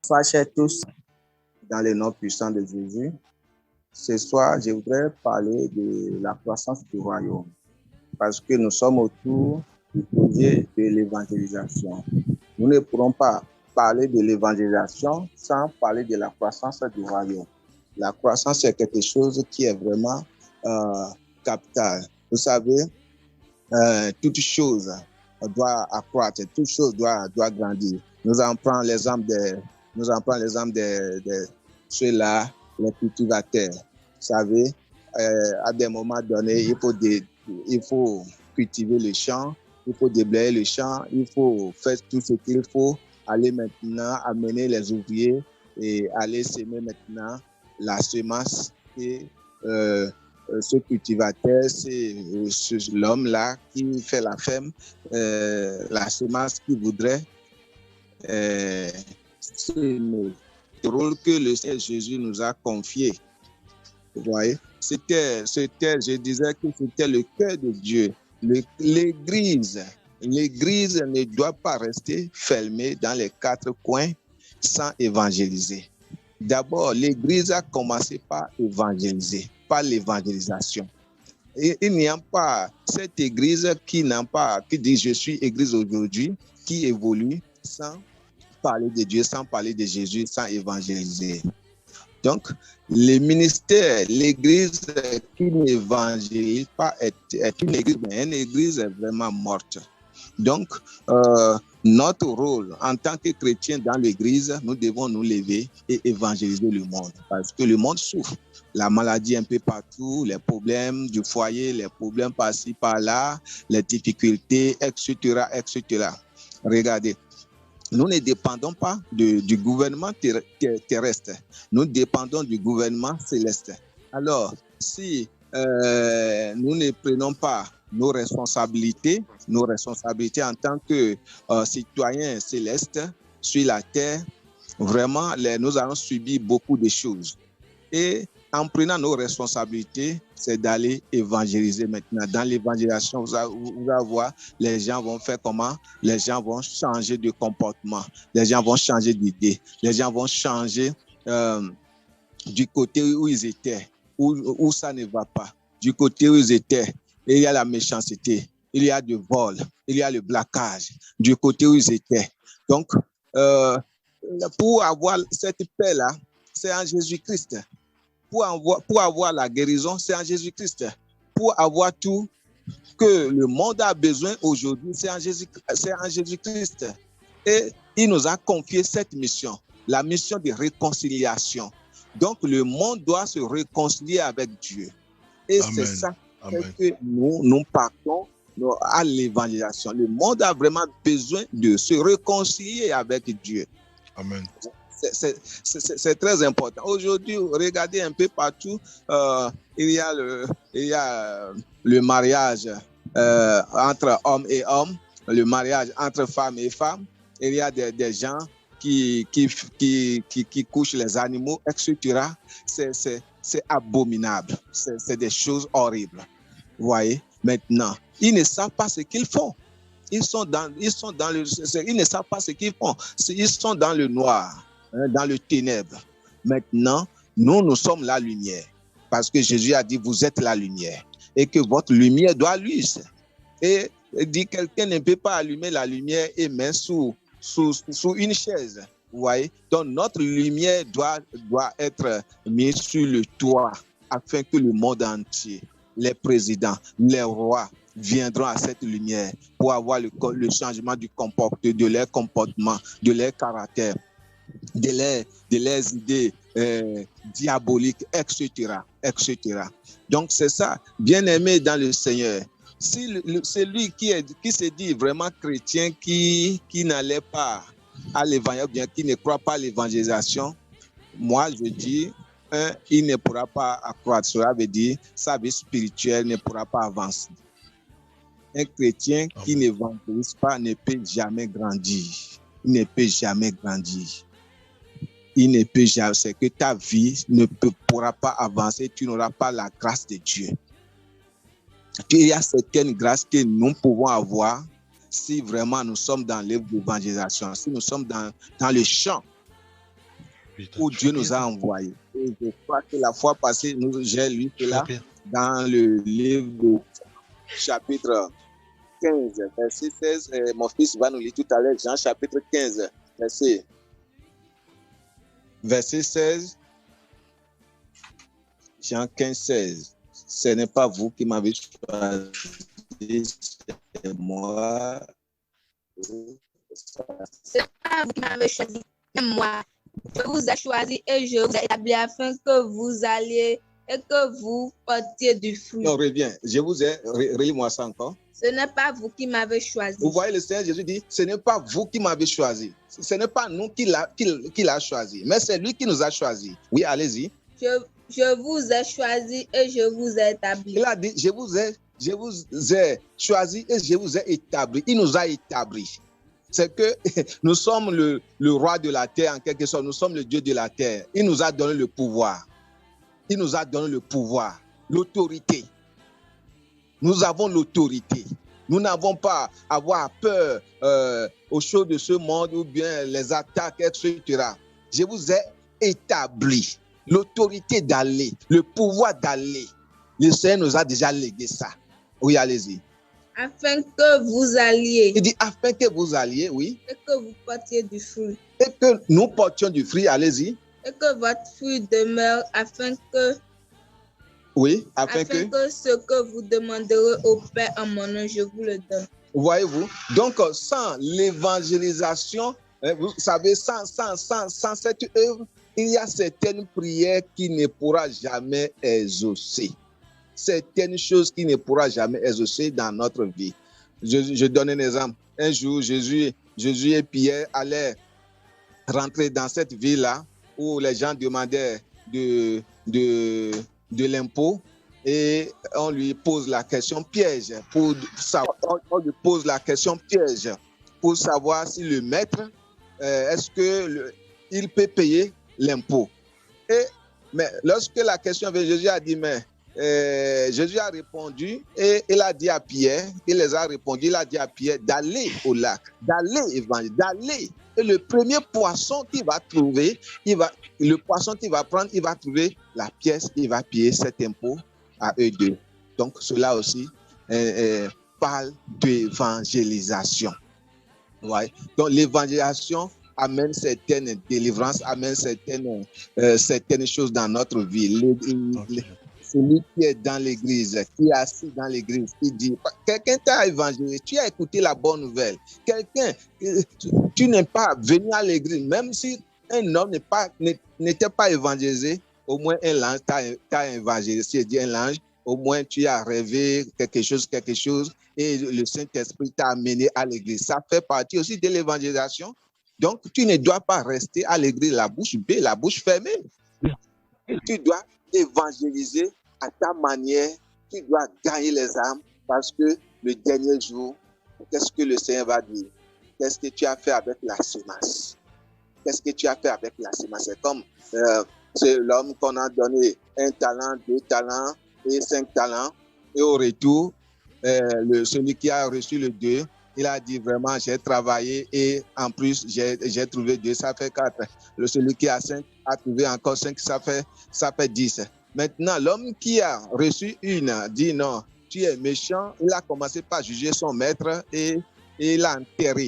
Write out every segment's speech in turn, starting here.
Bonsoir, chers tous, dans le nom puissant de Jésus. Ce soir, je voudrais parler de la croissance du royaume, parce que nous sommes autour du projet de l'évangélisation. Nous ne pourrons pas parler de l'évangélisation sans parler de la croissance du royaume. La croissance, c'est quelque chose qui est vraiment capital. Vous savez, toute chose doit accroître, toute chose doit grandir. Nous en prenons l'exemple de ceux-là, les cultivateurs. Vous savez, à des moments donnés, il faut cultiver le champ, il faut déblayer le champ, il faut faire tout ce qu'il faut, aller maintenant amener les ouvriers et aller semer maintenant la semence. Et ce cultivateur, c'est l'homme-là qui fait la ferme, la semence qu'il voudrait semer. Le rôle que le Seigneur Jésus nous a confié. Vous voyez, je disais que c'était le cœur de Dieu. L'église ne doit pas rester fermée dans les quatre coins sans évangéliser. D'abord, l'église a commencé par évangéliser, par l'évangélisation. Et il n'y a pas cette église qui dit je suis église aujourd'hui, qui évolue sans parler de Dieu, sans parler de Jésus, sans évangéliser. Donc, le ministère, l'église qui n'évangélise pas est une église, mais une église est vraiment morte. Donc, notre rôle en tant que chrétiens dans l'église, nous devons nous lever et évangéliser le monde, parce que le monde souffre. La maladie un peu partout, les problèmes du foyer, les problèmes par-ci, par-là, les difficultés, etc., etc. Regardez. Nous ne dépendons pas du gouvernement terrestre, nous dépendons du gouvernement céleste. Alors, si nous ne prenons pas nos responsabilités en tant que citoyens célestes sur la terre, vraiment, nous allons subir beaucoup de choses. Et en prenant nos responsabilités, c'est d'aller évangéliser maintenant. Dans l'évangélisation, vous allez voir, les gens vont faire comment? Les gens vont changer de comportement, les gens vont changer d'idée, les gens vont changer du côté où ils étaient, où ça ne va pas. Du côté où ils étaient, il y a la méchanceté, il y a du vol, il y a le braquage, du côté où ils étaient. Donc, pour avoir cette paix-là, c'est en Jésus-Christ. Pour avoir la guérison, c'est en Jésus-Christ. Pour avoir tout que le monde a besoin aujourd'hui, c'est en Jésus-Christ. Et il nous a confié cette mission, la mission de réconciliation. Donc, le monde doit se réconcilier avec Dieu. Et Amen. C'est ça que nous partons à l'évangélisation. Le monde a vraiment besoin de se réconcilier avec Dieu. Amen. C'est très important. Aujourd'hui, regardez un peu partout, il y a le mariage entre hommes et hommes, le mariage entre femmes et femmes. Il y a des gens qui couchent les animaux, etc. C'est abominable. C'est des choses horribles. Vous voyez? Maintenant, ils ne savent pas ce qu'ils font. Ils ne savent pas ce qu'ils font. Ils sont dans le noir, dans le ténèbre. Maintenant, nous sommes la lumière. Parce que Jésus a dit, vous êtes la lumière. Et que votre lumière doit luire. Et dit, quelqu'un ne peut pas allumer la lumière et mettre sous une chaise. Vous voyez? Donc, notre lumière doit être mise sur le toit afin que le monde entier, les présidents, les rois, viendront à cette lumière pour avoir le changement de leur comportement, de leur caractère, de leurs idées diaboliques, etc., etc. Donc, c'est ça, bien-aimé dans le Seigneur. Si celui qui se dit vraiment chrétien, qui n'allait pas à l'évangile, bien qui ne croit pas à l'évangélisation, moi, je dis, il ne pourra pas accroître. Cela veut dire sa vie spirituelle ne pourra pas avancer. Un chrétien qui n'évangélise pas ne peut jamais grandir. Il ne peut jamais grandir. Il ne peut jamais. C'est que ta vie ne pourra pas avancer. Tu n'auras pas la grâce de Dieu. Il y a certaines grâces que nous pouvons avoir si vraiment nous sommes dans l'évangélisation, si nous sommes dans le champ. où Dieu nous a envoyés. Et je crois que la fois passée, j'ai lu cela dans le livre de chapitre 15, verset 16. Mon fils va nous lire tout à l'heure, Jean chapitre 15, verset 16. Jean 15, 16. Ce n'est pas vous qui m'avez choisi, c'est moi. Ce n'est pas vous qui m'avez choisi, c'est moi. Je vous ai choisi et je vous ai établi afin que vous alliez et que vous portiez du fruit. Non, reviens. Je vous ai... Relis-moi ça encore. Ce n'est pas vous qui m'avez choisi. Vous voyez, le Seigneur Jésus dit, ce n'est pas vous qui m'avez choisi. Ce n'est pas nous qui l'a choisi, mais c'est lui qui nous a choisi. Oui, allez-y. Je vous ai choisi et je vous ai établi. Il a dit, je vous ai choisi et je vous ai établi. Il nous a établis. C'est que nous sommes le roi de la terre, en quelque sorte. Nous sommes le Dieu de la terre. Il nous a donné le pouvoir. Il nous a donné le pouvoir, l'autorité. Nous avons l'autorité. Nous n'avons pas à avoir peur aux choses de ce monde ou bien les attaques, etc. Je vous ai établi l'autorité d'aller, le pouvoir d'aller. Le Seigneur nous a déjà légué ça. Oui, allez-y. Afin que vous alliez. Il dit afin que vous alliez, oui. Et que vous portiez du fruit. Et que nous portions du fruit, allez-y. Et que votre fruit demeure afin que. Oui, afin que ce que vous demanderez au Père en mon nom, je vous le donne. Voyez-vous? Donc, sans l'évangélisation, vous savez, sans cette œuvre, il y a certaines prières qui ne pourra jamais exaucer. Certaines choses qui ne pourra jamais exaucer dans notre vie. Je donne un exemple. Un jour, Jésus et Pierre allaient rentrer dans cette ville-là où les gens demandaient de l'impôt et on lui pose la question piège pour savoir, on lui pose la question piège pour savoir si le maître est-ce que il peut payer l'impôt. Mais lorsque la question vient, Jésus a dit mais Jésus a répondu et il a dit à Pierre, il les a répondu, il a dit à Pierre d'aller au lac, d'aller évangéliser, d'aller. Et le premier poisson qu'il va trouver, le poisson qu'il va prendre, il va trouver la pièce, il va payer cet impôt à eux deux. Donc cela aussi parle d'évangélisation. Ouais. Donc l'évangélisation amène certaines délivrances, amène certaines choses dans notre vie. Celui qui est dans l'église, qui est assis dans l'église, qui dit, quelqu'un t'a évangélisé, tu as écouté la bonne nouvelle. Tu n'es pas venu à l'église, même si un homme n'était pas évangélisé, au moins un ange t'a évangélisé. C'est-à-dire un ange, au moins tu as rêvé quelque chose, et le Saint-Esprit t'a amené à l'église. Ça fait partie aussi de l'évangélisation. Donc, tu ne dois pas rester à l'église la bouche bée, la bouche fermée. Tu dois évangéliser à ta manière, tu dois gagner les âmes parce que le dernier jour, qu'est-ce que le Seigneur va dire? Qu'est-ce que tu as fait avec la semence? Qu'est-ce que tu as fait avec la semence? C'est comme c'est l'homme qu'on a donné 1 talent, 2 talents et 5 talents. Et au retour, celui qui a reçu le 2, il a dit vraiment, j'ai travaillé et en plus, j'ai trouvé 2, ça fait 4. Celui qui a 5 a trouvé encore 5, ça fait 10. Maintenant, l'homme qui a reçu une dit non, tu es méchant. Il a commencé par juger son maître et il l'a enterré.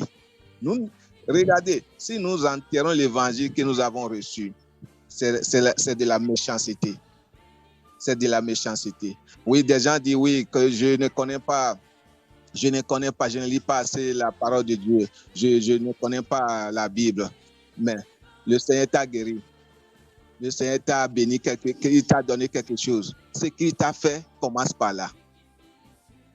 Regardez, si nous enterrons l'évangile que nous avons reçu, c'est de la méchanceté. C'est de la méchanceté. Oui, des gens disent oui, que je ne connais pas, je ne lis pas assez la parole de Dieu. Je ne connais pas la Bible. Mais le Seigneur t'a guéri. Le Seigneur t'a béni, il t'a donné quelque chose. Ce qu'il t'a fait, commence par là.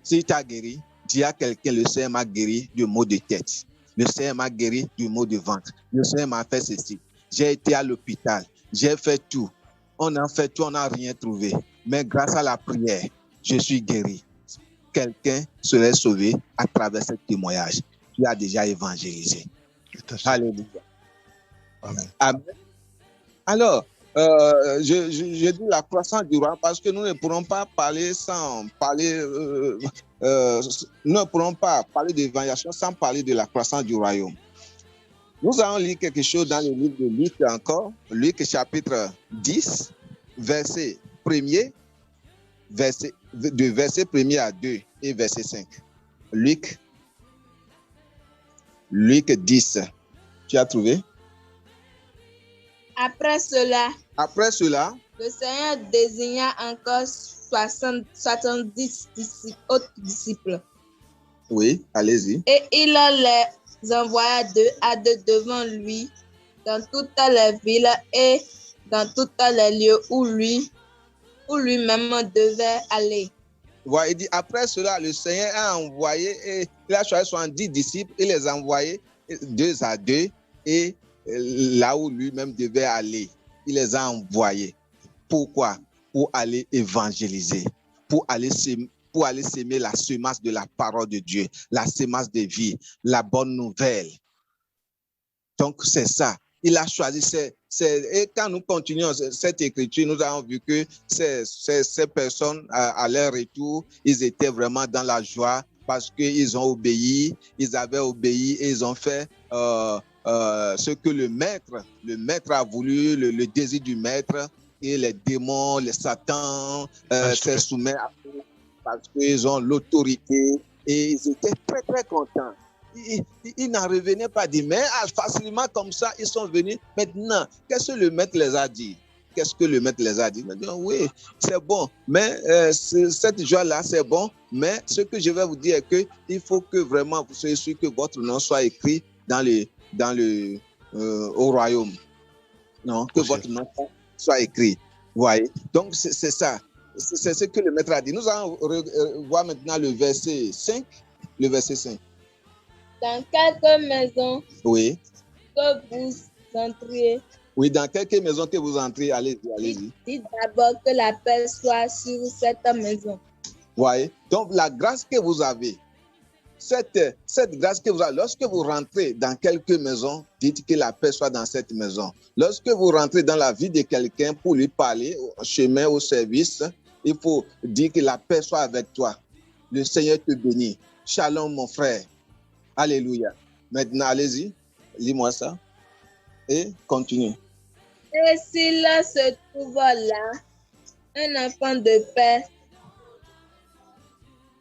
S'il t'a guéri, dis à quelqu'un, le Seigneur m'a guéri du maux de tête. Le Seigneur m'a guéri du maux de ventre. Le Seigneur m'a fait ceci. J'ai été à l'hôpital. J'ai fait tout. On a fait tout, on n'a rien trouvé. Mais grâce à la prière, je suis guéri. Quelqu'un serait sauvé à travers ce témoignage. Tu as déjà évangélisé. Alléluia. Amen. Amen. Alors, je dis la croissance du roi parce que nous ne pourrons pas parler sans parler, nous ne pourrons pas parler d'évangélisation sans parler de la croissance du royaume. Nous allons lire quelque chose dans le livre de Luc encore. Luc, chapitre 10, chapitre 10, verset 1er, verset 1er à 2 et verset 5. Luc 10. Tu as trouvé? Après cela, le Seigneur désigna encore 70 autres disciples. Oui, allez-y. Et il les envoya 2 à 2 devant lui dans toutes les villes et dans tous les lieux où lui-même devait aller. Ouais, il dit, après cela, le Seigneur a envoyé, et il a choisi 70 disciples, il les a envoyés 2 à 2 et là où lui-même devait aller, il les a envoyés. Pourquoi? Pour aller évangéliser, pour aller s'aimer la semence de la parole de Dieu, la semence de vie, la bonne nouvelle. Donc, c'est ça. Il a choisi, et quand nous continuons cette écriture, nous avons vu que ces personnes, à leur retour, ils étaient vraiment dans la joie parce qu'ils ont obéi, ils avaient obéi et ils ont fait ce que le maître a voulu, le désir du maître, et les démons, les satans se soumettent à eux parce qu'ils ont l'autorité et ils étaient très, très contents. Ils n'en revenaient pas dit, mais facilement comme ça, ils sont venus. Maintenant, qu'est-ce que le maître les a dit? Qu'est-ce que le maître les a dit? Ils ont dit, oui, c'est bon, mais cette joie-là, c'est bon, mais ce que je vais vous dire est qu'il faut que vraiment vous soyez sûr que votre nom soit écrit au royaume. Non, que votre nom soit écrit. Vous voyez? Donc, c'est ça. C'est ce que le maître a dit. Nous allons voir maintenant le verset 5. Le verset 5. Dans quelques maisons oui. que vous entriez. Oui, dans quelques maisons que vous entrez, allez-y. Dites d'abord que la paix soit sur cette maison. Voyez? Donc, la grâce que vous avez, cette grâce que vous avez, lorsque vous rentrez dans quelques maisons, dites que la paix soit dans cette maison. Lorsque vous rentrez dans la vie de quelqu'un pour lui parler, au chemin, au service, il faut dire que la paix soit avec toi. Le Seigneur te bénit. Shalom, mon frère. Alléluia. Maintenant, allez-y, lis-moi ça et continue. Et s'il se trouve là, un enfant de paix,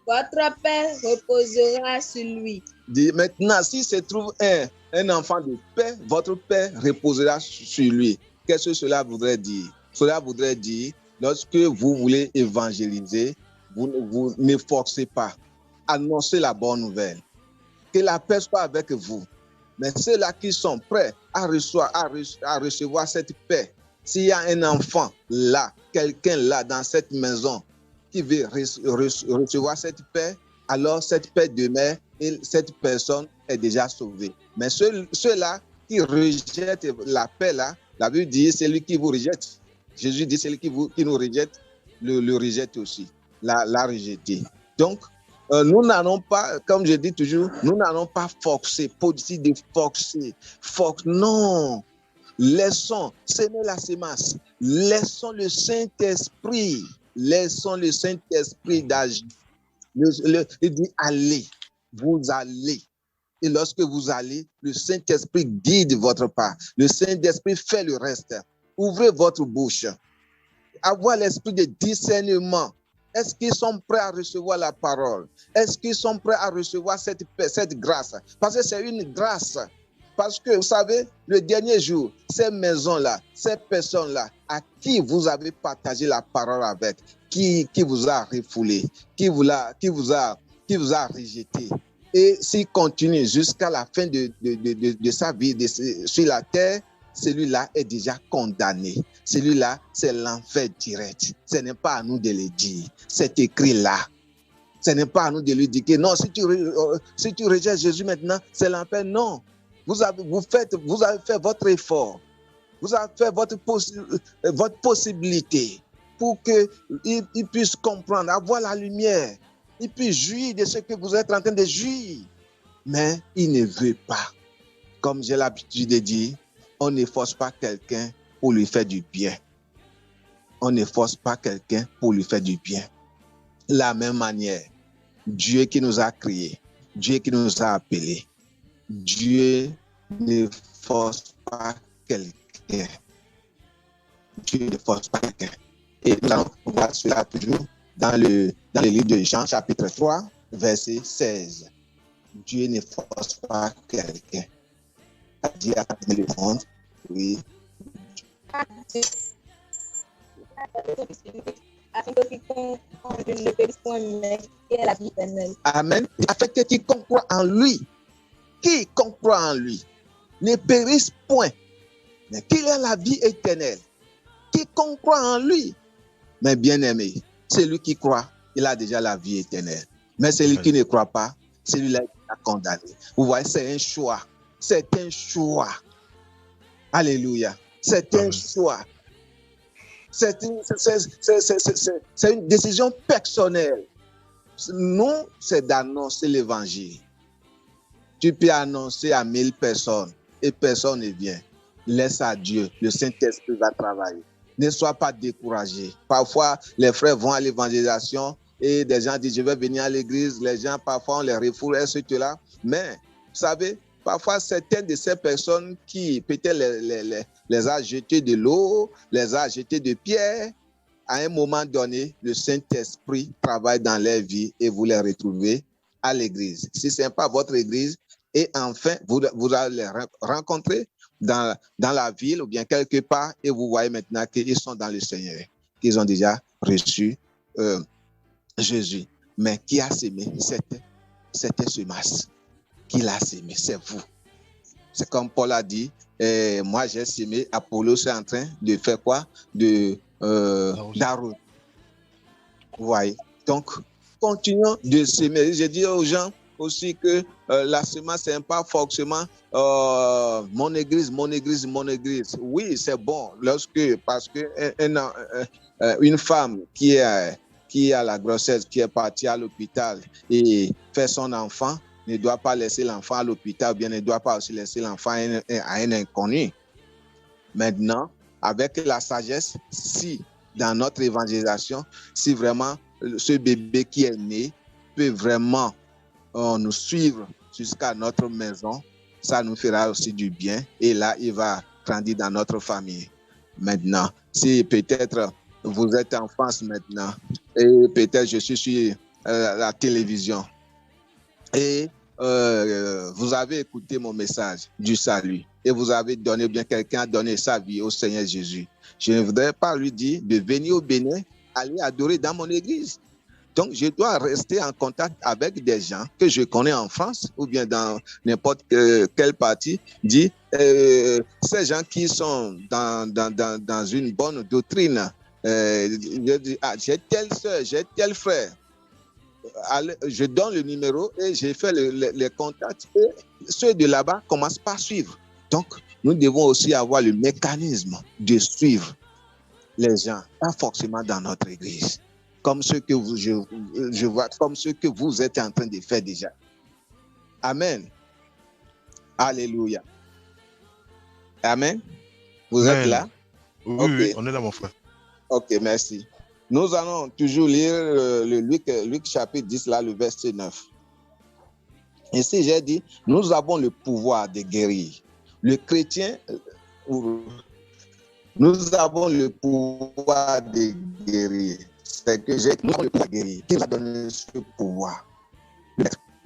votre paix reposera sur lui. Maintenant, s'il se trouve un enfant de paix, votre paix reposera sur lui. Qu'est-ce que cela voudrait dire? Cela voudrait dire, lorsque vous voulez évangéliser, vous ne forcez pas. Annoncez la bonne nouvelle. Que la paix soit avec vous. Mais ceux-là qui sont prêts à recevoir cette paix, s'il y a un enfant là, quelqu'un là dans cette maison qui veut recevoir cette paix, alors cette paix demeure et cette personne est déjà sauvée. Mais ceux-là qui rejettent la paix là, la Bible dit c'est lui qui vous rejette. Jésus dit c'est lui qui nous rejette, le rejette aussi, l'a rejeté. Donc, nous n'allons pas, comme je dis toujours, nous n'allons pas forcer, positif de forcer. Non, laissons semer la semence, laissons le Saint-Esprit d'agir. Il dit allez, vous allez. Et lorsque vous allez, le Saint-Esprit guide votre pas. Le Saint-Esprit fait le reste. Ouvrez votre bouche. Avoir l'esprit de discernement. Est-ce qu'ils sont prêts à recevoir la parole? Est-ce qu'ils sont prêts à recevoir cette paix, cette grâce? Parce que c'est une grâce. Parce que, vous savez, le dernier jour, ces maisons-là, ces personnes-là, à qui vous avez partagé la parole avec, qui vous a refoulé, qui vous a rejeté. Et s'il continue jusqu'à la fin de sa vie sur la terre, celui-là est déjà condamné. Celui-là, c'est l'enfer direct. Ce n'est pas à nous de le dire. C'est écrit là. Ce n'est pas à nous de lui dire que non, si tu rejettes Jésus maintenant, c'est l'enfer. Non. Vous avez fait votre effort. Vous avez fait votre possibilité pour qu'il puisse comprendre, avoir la lumière. Il puisse jouir de ce que vous êtes en train de jouir. Mais il ne veut pas. Comme j'ai l'habitude de dire, on ne force pas quelqu'un pour lui faire du bien. On ne force pas quelqu'un pour lui faire du bien. La même manière, Dieu qui nous a créés, Dieu qui nous a appelés, Dieu ne force pas quelqu'un. Dieu ne force pas quelqu'un. Et nous allons voir cela toujours dans le livre de Jean, chapitre 3, verset 16. Dieu ne force pas quelqu'un. Dieu a créé le monde. Oui. Amen. Afin que quiconque croit en lui, ne périsse point, mais qu'il ait la vie éternelle. Quiconque croit en lui, mais bien aimé, celui qui croit, il a déjà la vie éternelle. Mais celui qui ne croit pas, celui-là est condamné. Vous voyez, c'est un choix. C'est un choix. Alléluia. C'est un choix. C'est une décision personnelle. Non, c'est d'annoncer l'évangile. Tu peux annoncer à 1000 personnes et personne ne vient. Laisse à Dieu. Le Saint-Esprit va travailler. Ne sois pas découragé. Parfois, les frères vont à l'évangélisation et des gens disent, je vais venir à l'église. Les gens, parfois, on les refoule, etc. Mais, vous savez, parfois, certaines de ces personnes qui, peut-être, les a jetés de l'eau, les a jetés de pierres, à un moment donné, le Saint-Esprit travaille dans leur vie et vous les retrouvez à l'église. Si ce n'est pas votre église, et enfin, vous allez les rencontrer dans la ville ou bien quelque part et vous voyez maintenant qu'ils sont dans le Seigneur, qu'ils ont déjà reçu Jésus. Mais qui a semé cette semence? Qui l'a semé? C'est vous. C'est comme Paul a dit, moi j'ai semé, Apollos est en train de faire quoi? D'arroser. Vous voyez? Donc, continuons de semer. Je dis aux gens aussi que la semence, ce n'est pas forcément mon église. Oui, c'est bon. Parce que une femme qui a la grossesse, qui est partie à l'hôpital et fait son enfant, ne doit pas laisser l'enfant à l'hôpital, ou bien ne doit pas aussi laisser l'enfant à un inconnu. Maintenant, avec la sagesse, si dans notre évangélisation, si vraiment ce bébé qui est né peut vraiment nous suivre jusqu'à notre maison, ça nous fera aussi du bien. Et là, il va grandir dans notre famille. Maintenant, si peut-être vous êtes en France maintenant, et peut-être je suis sur la télévision, et vous avez écouté mon message du salut, et vous avez donné, bien quelqu'un a donné sa vie au Seigneur Jésus. Je ne voudrais pas lui dire de venir au Bénin, aller adorer dans mon église. Donc, je dois rester en contact avec des gens que je connais en France ou bien dans n'importe quelle partie. Dit, ces gens qui sont dans une bonne doctrine, je dis, j'ai telle soeur, j'ai tel frère. Je donne le numéro et j'ai fait les contacts et ceux de là-bas commencent par suivre. Donc, nous devons aussi avoir le mécanisme de suivre les gens, pas forcément dans notre église, comme ce que je vois, comme ce que vous êtes en train de faire déjà. Amen. Alléluia. Amen. Vous êtes là? Oui, okay. Oui, on est là, mon frère. Ok, merci. Nous allons toujours lire le Luc chapitre 10, là, le verset 9. Ici, j'ai dit, nous avons le pouvoir de guérir. Le chrétien, nous avons le pouvoir de guérir. C'est que nous avons le pouvoir de guérir. Qui nous a donné ce pouvoir?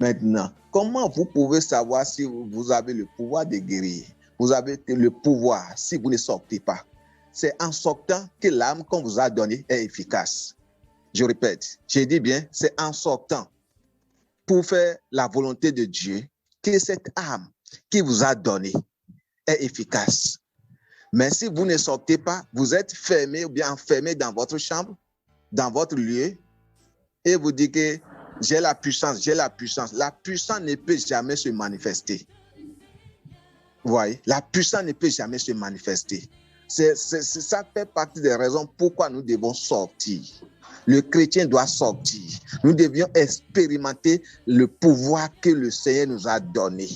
Maintenant, comment vous pouvez savoir si vous avez le pouvoir de guérir? Vous avez le pouvoir si vous ne sortez pas. C'est en sortant que l'âme qu'on vous a donnée est efficace. Je répète, je dis bien, c'est en sortant pour faire la volonté de Dieu que cette âme qui vous a donnée est efficace. Mais si vous ne sortez pas, vous êtes fermé ou bien enfermé dans votre chambre, dans votre lieu, et vous dites que j'ai la puissance. La puissance ne peut jamais se manifester. Vous voyez, la puissance ne peut jamais se manifester. Ça fait partie des raisons pourquoi nous devons sortir. Le chrétien doit sortir. Nous devions expérimenter le pouvoir que le Seigneur nous a donné.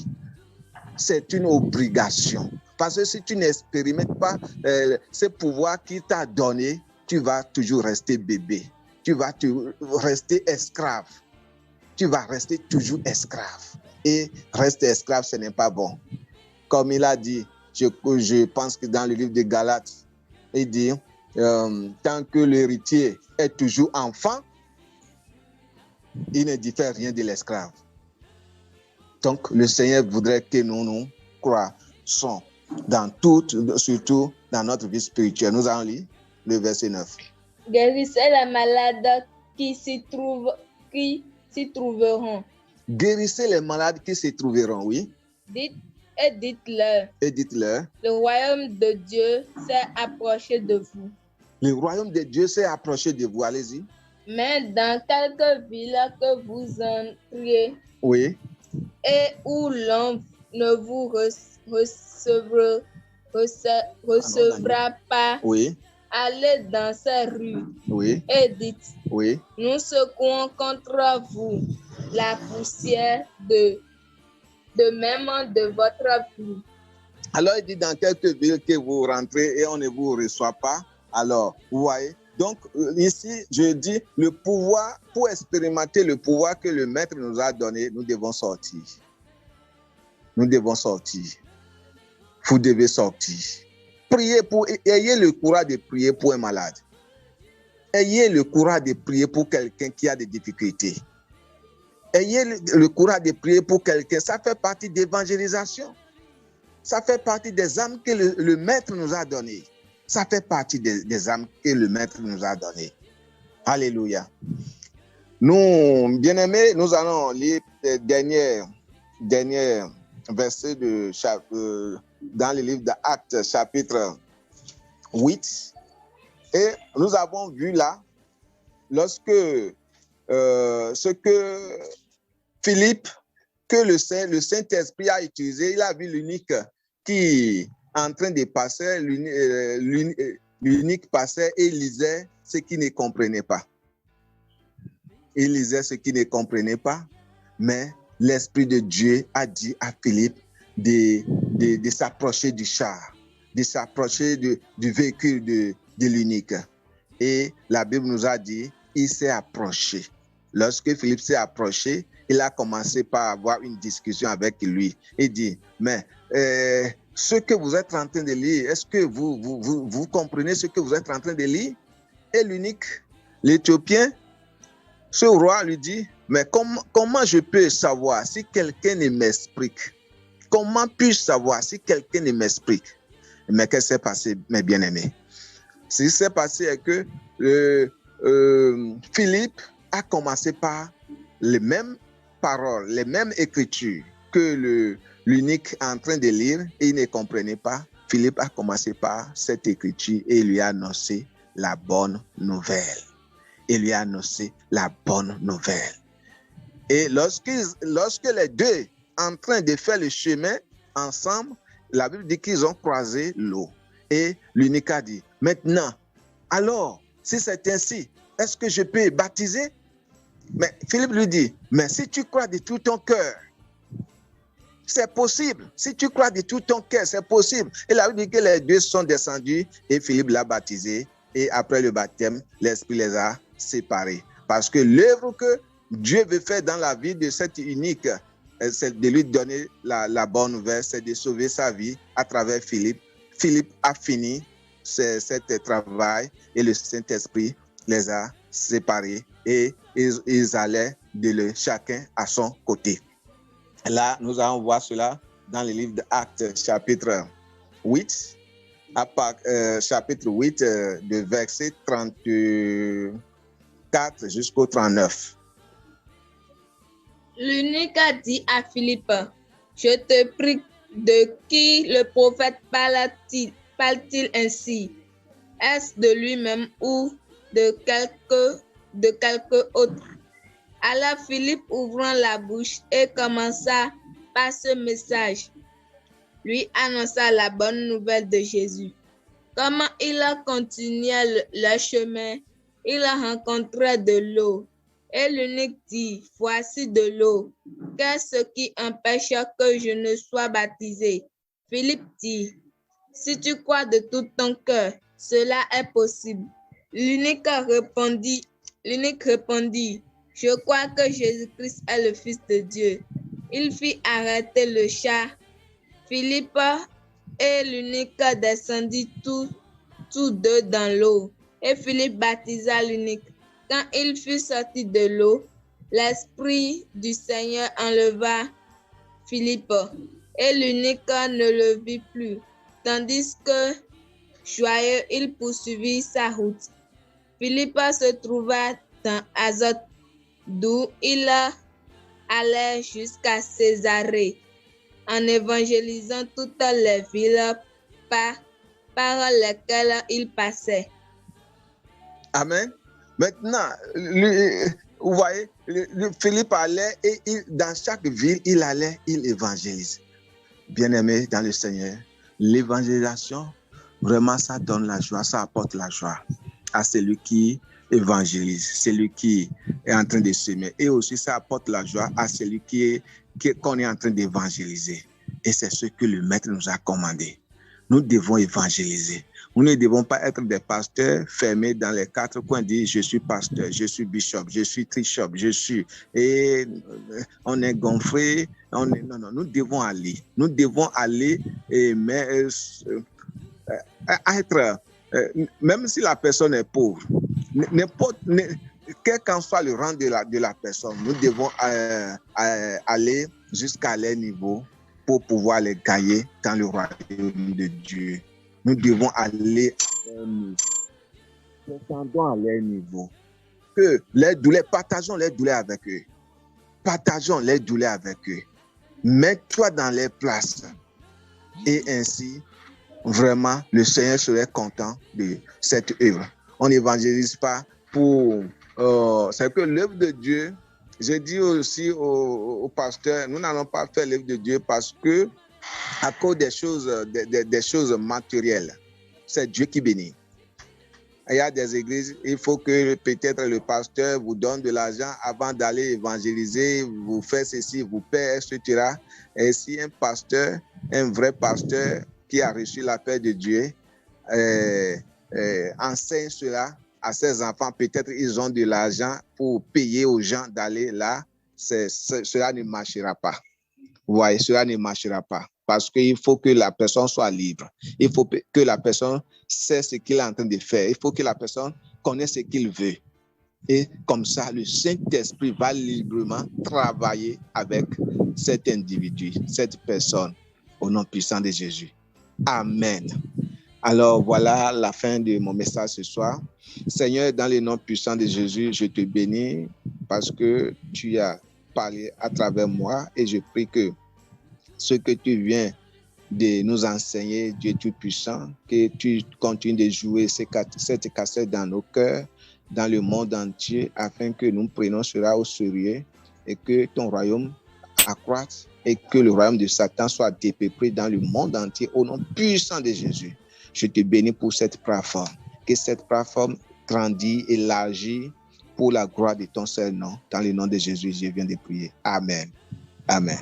C'est une obligation. Parce que si tu n'expérimentes pas ce pouvoir qu'il t'a donné, tu vas toujours rester bébé. Tu vas rester esclave. Tu vas rester toujours esclave. Et rester esclave, ce n'est pas bon. Comme il a dit, Je pense que dans le livre de Galates, il dit, tant que l'héritier est toujours enfant, il ne diffère rien de l'esclave. Donc, le Seigneur voudrait que nous croissons dans tout, surtout dans notre vie spirituelle. Nous allons lire le verset 9. Guérissez les malades qui s'y trouveront. Guérissez les malades qui s'y trouveront, oui. Dites-leur. Le royaume de Dieu s'est approché de vous. Le royaume de Dieu s'est approché de vous, allez-y. Mais dans quelques villes que vous entriez, oui, et où l'on ne vous recevra pas, oui, allez dans ces rues, oui, et dites, oui, nous secouons contre vous la poussière de même de votre vie. Alors il dit dans quelques villes que vous rentrez et on ne vous reçoit pas. Alors, vous voyez, donc ici, je dis le pouvoir, pour expérimenter le pouvoir que le Maître nous a donné, nous devons sortir. Nous devons sortir. Vous devez sortir. Ayez le courage de prier pour un malade. Ayez le courage de prier pour quelqu'un qui a des difficultés. Ayez le courage de prier pour quelqu'un. Ça fait partie d'évangélisation. Ça fait partie des âmes que le Maître nous a données. Ça fait partie des âmes que le Maître nous a données. Alléluia. Nous, bien-aimés, nous allons lire les derniers versets dans le livre d'Actes, chapitre 8. Et nous avons vu là, lorsque ce que Philippe, que le Saint-Esprit a utilisé, il a vu l'unique qui en train de passer, l'unique passait et lisait ce qu'il ne comprenait pas. Il lisait ce qu'il ne comprenait pas, mais l'Esprit de Dieu a dit à Philippe de s'approcher du char, de s'approcher du véhicule de l'unique. Et la Bible nous a dit, il s'est approché. Lorsque Philippe s'est approché, il a commencé par avoir une discussion avec lui. Il dit, mais ce que vous êtes en train de lire, est-ce que vous comprenez ce que vous êtes en train de lire? Et l'unique, l'Éthiopien, ce roi lui dit, mais comment je peux savoir si quelqu'un ne m'explique? Comment puis-je savoir si quelqu'un ne m'explique? Mais qu'est-ce qui s'est passé, mes bien-aimés? Ce qui s'est passé est que Philippe a commencé par les mêmes paroles, les mêmes écritures que l'unique en train de lire et il ne comprenait pas. Philippe a commencé par cette écriture et lui a annoncé la bonne nouvelle. Il lui a annoncé la bonne nouvelle. Et lorsque les deux en train de faire le chemin ensemble, la Bible dit qu'ils ont croisé l'eau. Et l'unique a dit, maintenant, alors, si c'est ainsi, est-ce que je peux baptiser? Mais Philippe lui dit, mais si tu crois de tout ton cœur, c'est possible. Si tu crois de tout ton cœur, c'est possible. Et la Bible dit que les deux sont descendus et Philippe l'a baptisé. Et après le baptême, l'Esprit les a séparés. Parce que l'œuvre que Dieu veut faire dans la vie de cet unique, c'est de lui donner la bonne nouvelle, c'est de sauver sa vie à travers Philippe. Philippe a fini cet travail et le Saint-Esprit les a séparés et ils allaient chacun à son côté. Là, nous allons voir cela dans le livre d'Actes, chapitre 8, chapitre 8, de verset 34 jusqu'au 39. L'unique a dit à Philippe, je te prie, de qui le prophète parle-t-il ainsi? Est-ce de lui-même ou de quelque autre? Alors Philippe ouvrant la bouche et commença par ce message, lui annonça la bonne nouvelle de Jésus. Comment il a continué le chemin, il a rencontré de l'eau. Et l'unique dit, voici de l'eau. Qu'est-ce qui empêche que je ne sois baptisé? Philippe dit, si tu crois de tout ton cœur, cela est possible. L'unique répondit, je crois que Jésus-Christ est le Fils de Dieu. Il fit arrêter le char. Philippe et l'eunuque descendit tous deux dans l'eau. Et Philippe baptisa l'eunuque. Quand il fut sorti de l'eau, l'Esprit du Seigneur enleva Philippe, et l'eunuque ne le vit plus, tandis que, joyeux, il poursuivit sa route. Philippe se trouva dans Azote, d'où il allait jusqu'à Césarée, en évangélisant toutes les villes par lesquelles il passait. Amen. Maintenant, vous voyez, Philippe allait et dans chaque ville, il allait, il évangélise. Bien-aimé dans le Seigneur, l'évangélisation, vraiment, ça donne la joie, ça apporte la joie à celui qui évangélise, celui qui est en train de semer. Et aussi, ça apporte la joie à celui qu'on est en train d'évangéliser. Et c'est ce que le Maître nous a commandé. Nous devons évangéliser. Nous ne devons pas être des pasteurs fermés dans les quatre coins, dire je suis pasteur, je suis bishop, je suis trishop, je suis. Et on est gonflé. Non, nous devons aller. Nous devons aller et être, même si la personne est pauvre, quel qu'en soit le rang de la personne, nous devons aller jusqu'à leur niveau pour pouvoir les gagner dans le royaume de Dieu. Nous devons aller à leur niveau. Descendons à leur niveau. Que les douleurs, partageons les douleurs avec eux. Partageons les douleurs avec eux. Mets-toi dans les places. Et ainsi, vraiment, le Seigneur serait content de cette œuvre. On n'évangélise pas pour... c'est que l'œuvre de Dieu, je dis aussi aux pasteurs, nous n'allons pas faire l'œuvre de Dieu parce que à cause des choses matérielles, c'est Dieu qui bénit. Il y a des églises, il faut que peut-être le pasteur vous donne de l'argent avant d'aller évangéliser, vous faites ceci, vous paie, etc. Et si un pasteur, un vrai pasteur qui a reçu la paix de Dieu, enseigne cela à ses enfants, peut-être ils ont de l'argent pour payer aux gens d'aller là, cela ne marchera pas. Vous voyez, cela ne marchera pas. Parce qu'il faut que la personne soit libre. Il faut que la personne sait ce qu'il est en train de faire. Il faut que la personne connaisse ce qu'il veut. Et comme ça, le Saint-Esprit va librement travailler avec cet individu, cette personne, au nom puissant de Jésus. Amen. Alors, voilà la fin de mon message ce soir. Seigneur, dans le nom puissant de Jésus, je te bénis parce que tu as parlé à travers moi et je prie que ce que tu viens de nous enseigner, Dieu Tout-Puissant, que tu continues de jouer cette cassette dans nos cœurs, dans le monde entier, afin que nous prenions cela au sérieux et que ton royaume accroisse et que le royaume de Satan soit dépeuplé dans le monde entier au nom puissant de Jésus. Je te bénis pour cette plateforme, que cette plateforme grandit, élargit pour la gloire de ton seul nom. Dans le nom de Jésus, je viens de prier. Amen. Amen.